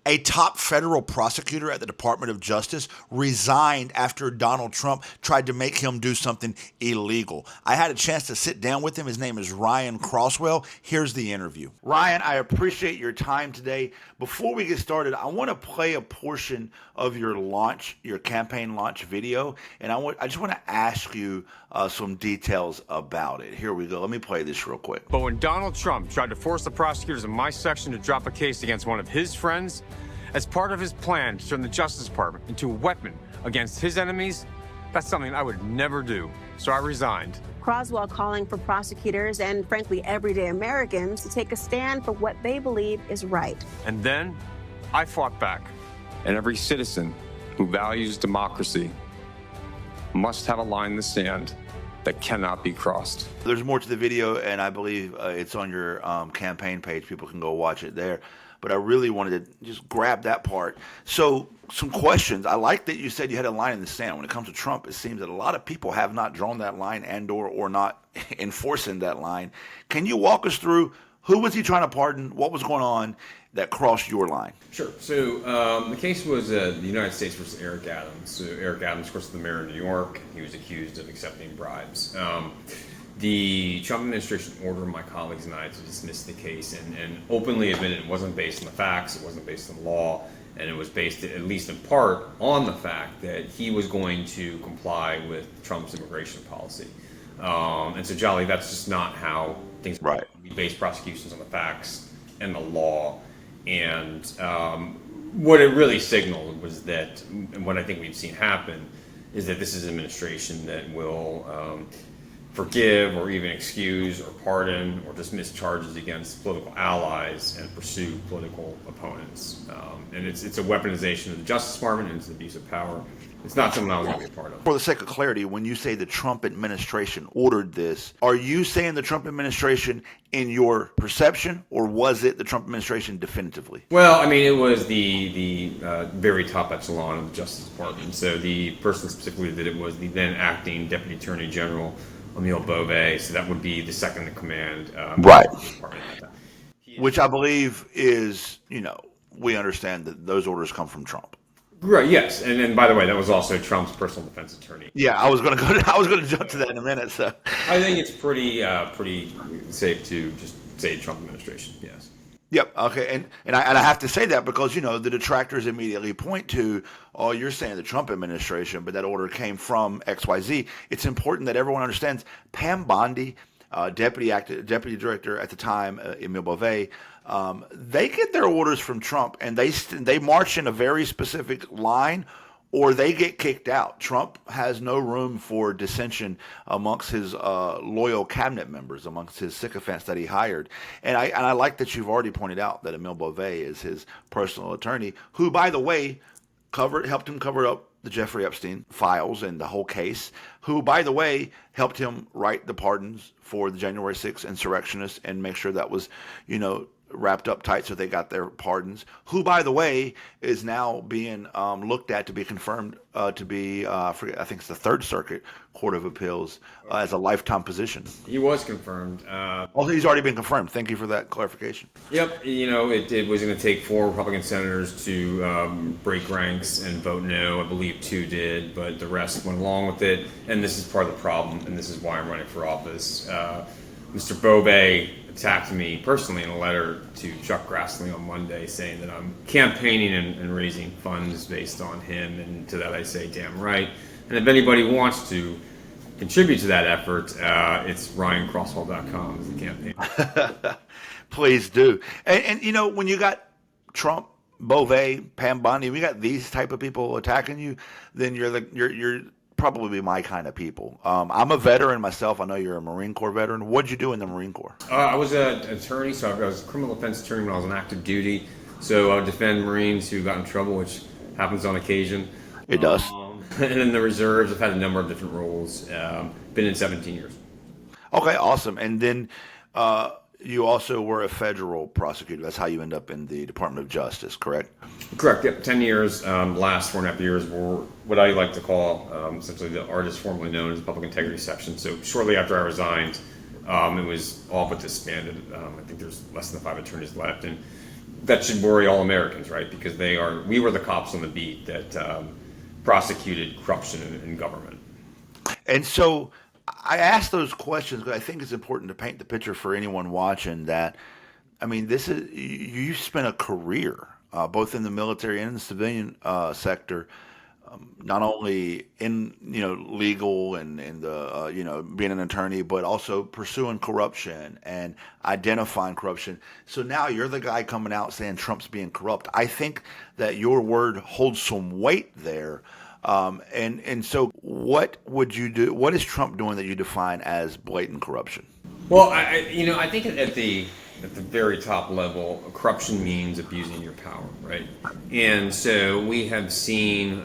A top federal prosecutor at the Department of Justice resigned after Donald Trump tried to make him do something illegal. I had a chance to sit down with him. His name is Ryan Crosswell. Here's the interview. Ryan, I appreciate your time today. Before we get started, I want to play a portion of your campaign launch video, and I just want to ask you some details about it. Here we go. Let me play this real quick. But when Donald Trump tried to force the prosecutors in my section to drop a case against one of his friends, as part of his plan to turn the Justice Department into a weapon against his enemies, that's something I would never do. So I resigned. Crosswell calling for prosecutors and, frankly, everyday Americans to take a stand for what they believe is right. And then I fought back. And every citizen who values democracy must have a line in the sand that cannot be crossed. There's more to the video, and I believe it's on your campaign page. People can go watch it there. But I really wanted to just grab that part. So some questions. I like that you said you had a line in the sand. When it comes to Trump, it seems that a lot of people have not drawn that line or not enforcing that line. Can you walk us through who was he trying to pardon? What was going on that crossed your line? Sure. So the case was the United States versus Eric Adams. So Eric Adams, of course, the mayor of New York. He was accused of accepting bribes. The Trump administration ordered my colleagues and I to dismiss the case and openly admitted it wasn't based on the facts, it wasn't based on law, and it was based, at least in part, on the fact that he was going to comply with Trump's immigration policy. And so, Jolly, that's just not how things right. We base prosecutions on the facts and the law. And what it really signaled was that, and what I think we've seen happen, is that this is an administration that will forgive or even excuse or pardon or dismiss charges against political allies and pursue political opponents. And it's a weaponization of the Justice Department and it's an abuse of power. It's not something I was going to be a part of. For the sake of clarity, when you say the Trump administration ordered this, are you saying the Trump administration in your perception, or was it the Trump administration definitively? Well, I mean, it was the very top echelon of the Justice Department. So the person specifically that it was the then acting Deputy Attorney General, Emil Beauvais, so that would be the second in command. Right. Which I believe is, we understand that those orders come from Trump. Right. Yes, and then by the way, that was also Trump's personal defense attorney. Yeah, I was going to jump to that in a minute. So I think it's pretty safe to just say Trump administration. Yes. Yep. Okay. And I have to say that because, the detractors immediately point to, oh, you're saying the Trump administration, but that order came from XYZ. It's important that everyone understands Pam Bondi, deputy director at the time, Emil Beauvais, they get their orders from Trump and they march in a very specific line, or they get kicked out. Trump has no room for dissension amongst his loyal cabinet members, amongst his sycophants that he hired. And I like that you've already pointed out that Emil Beauvais is his personal attorney, who, by the way, helped him cover up the Jeffrey Epstein files and the whole case, who, by the way, helped him write the pardons for the January 6th insurrectionists and make sure that was, wrapped up tight so they got their pardons, who, by the way, is now being looked at to be confirmed to be, I think it's the Third Circuit Court of Appeals as a lifetime position. He was confirmed. He's already been confirmed. Thank you for that clarification. Yep. It was going to take 4 Republican senators to break ranks and vote no. I believe 2 did, but the rest went along with it. And this is part of the problem, and this is why I'm running for office. Mr. Beauvais attacked me personally in a letter to Chuck Grassley on Monday saying that I'm campaigning and raising funds based on him, and to that I say, damn right. And if anybody wants to contribute to that effort, it's ryancrosswell.com is the campaign. Please do. And when you got Trump, Beauvais, Pam Bondi, we got these type of people attacking you, then you're probably my kind of people. I'm a veteran myself. I know you're a Marine Corps veteran. What'd you do in the Marine Corps? I was an attorney, so I was a criminal defense attorney when I was on active duty. So I would defend Marines who got in trouble, which happens on occasion. It does. And in the reserves, I've had a number of different roles. Been in 17 years. Okay, awesome. And then you also were a federal prosecutor. That's how you end up in the Department of Justice, correct? Correct. Yep. 10 years. Last 4.5 years were what I like to call essentially the artist formerly known as the Public Integrity Section. So shortly after I resigned, it was all but disbanded. I think there's less than 5 attorneys left. And that should worry all Americans, right? Because we were the cops on the beat that prosecuted corruption in government. And so I ask those questions because I think it's important to paint the picture for anyone watching that, I mean, you spent a career, both in the military and in the civilian sector, not only in legal and in the being an attorney, but also pursuing corruption and identifying corruption. So now you're the guy coming out saying Trump's being corrupt. I think that your word holds some weight there. And so what would you do? What is Trump doing that you define as blatant corruption? Well, I think at the very top level, corruption means abusing your power, right? And so we have seen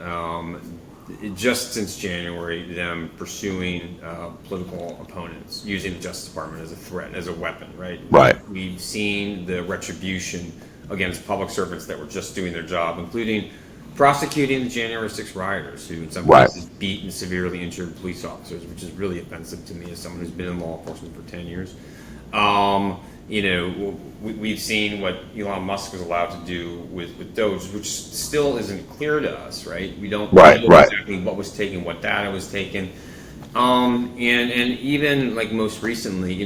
just since January them pursuing political opponents, using the Justice Department as a threat, as a weapon, right? Right. We've seen the retribution against public servants that were just doing their job, including prosecuting the January 6 rioters who in some cases beat and severely injured police officers, which is really offensive to me as someone who's been in law enforcement for 10 years. We've seen what Elon Musk was allowed to do with Doge, which still isn't clear to us, right? We don't know exactly what was taken, what data was taken. And even like most recently,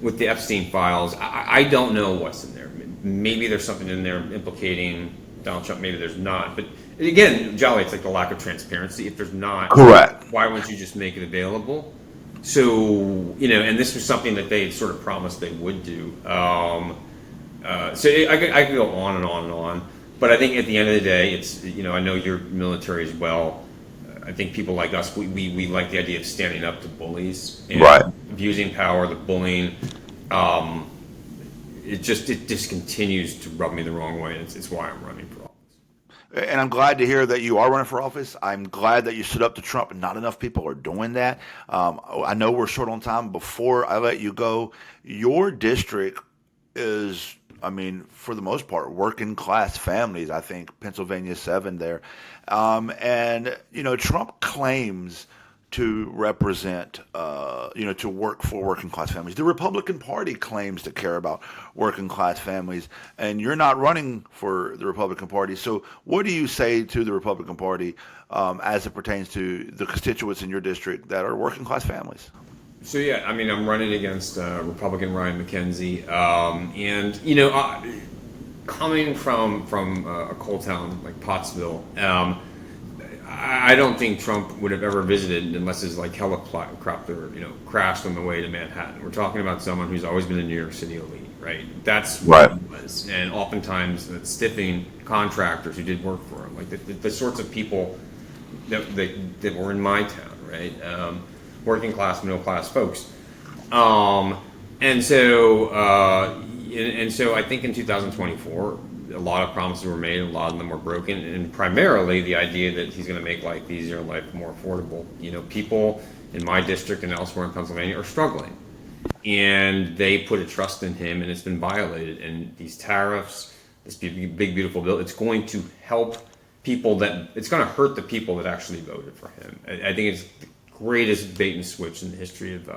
with the Epstein files, I don't know what's in there. Maybe there's something in there implicating Donald Trump, maybe there's not. But again, Jolly, it's like the lack of transparency. If there's not, correct, why wouldn't you just make it available? So, and this was something that they sort of promised they would do. So I could go on and on and on. But I think at the end of the day, it's, I know you're military as well. I think people like us, we like the idea of standing up to bullies and abusing power, the bullying. It just continues to rub me the wrong way. It's why I'm running for office. And I'm glad to hear that you are running for office. I'm glad that you stood up to Trump, and not enough people are doing that. I know we're short on time. Before I let you go, your district is, for the most part, working class families. I think Pennsylvania 7 there. And Trump claims to represent, to work for working class families. The Republican Party claims to care about working class families, and you're not running for the Republican Party. So what do you say to the Republican Party as it pertains to the constituents in your district that are working class families? So yeah, I'm running against Republican Ryan McKenzie, and coming from a coal town like Pottsville. I don't think Trump would have ever visited unless his helicopter, crashed on the way to Manhattan. We're talking about someone who's always been a New York City elite, right? That's what he was. And oftentimes stiffing contractors who did work for him, like the sorts of people that were in my town, right? Working class, middle class folks. And so I think in 2024, a lot of promises were made, a lot of them were broken, and primarily the idea that he's going to make life easier, life more affordable. People in my district and elsewhere in Pennsylvania are struggling, and they put a trust in him, and it's been violated. And these tariffs, this big beautiful bill, it's going to help people it's going to hurt the people that actually voted for him. I think it's the greatest bait and switch in the history of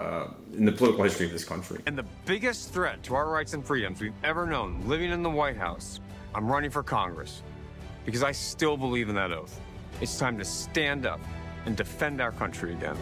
in the political history of this country. And the biggest threat to our rights and freedoms we've ever known, living in the White House. I'm running for Congress because I still believe in that oath. It's time to stand up and defend our country again.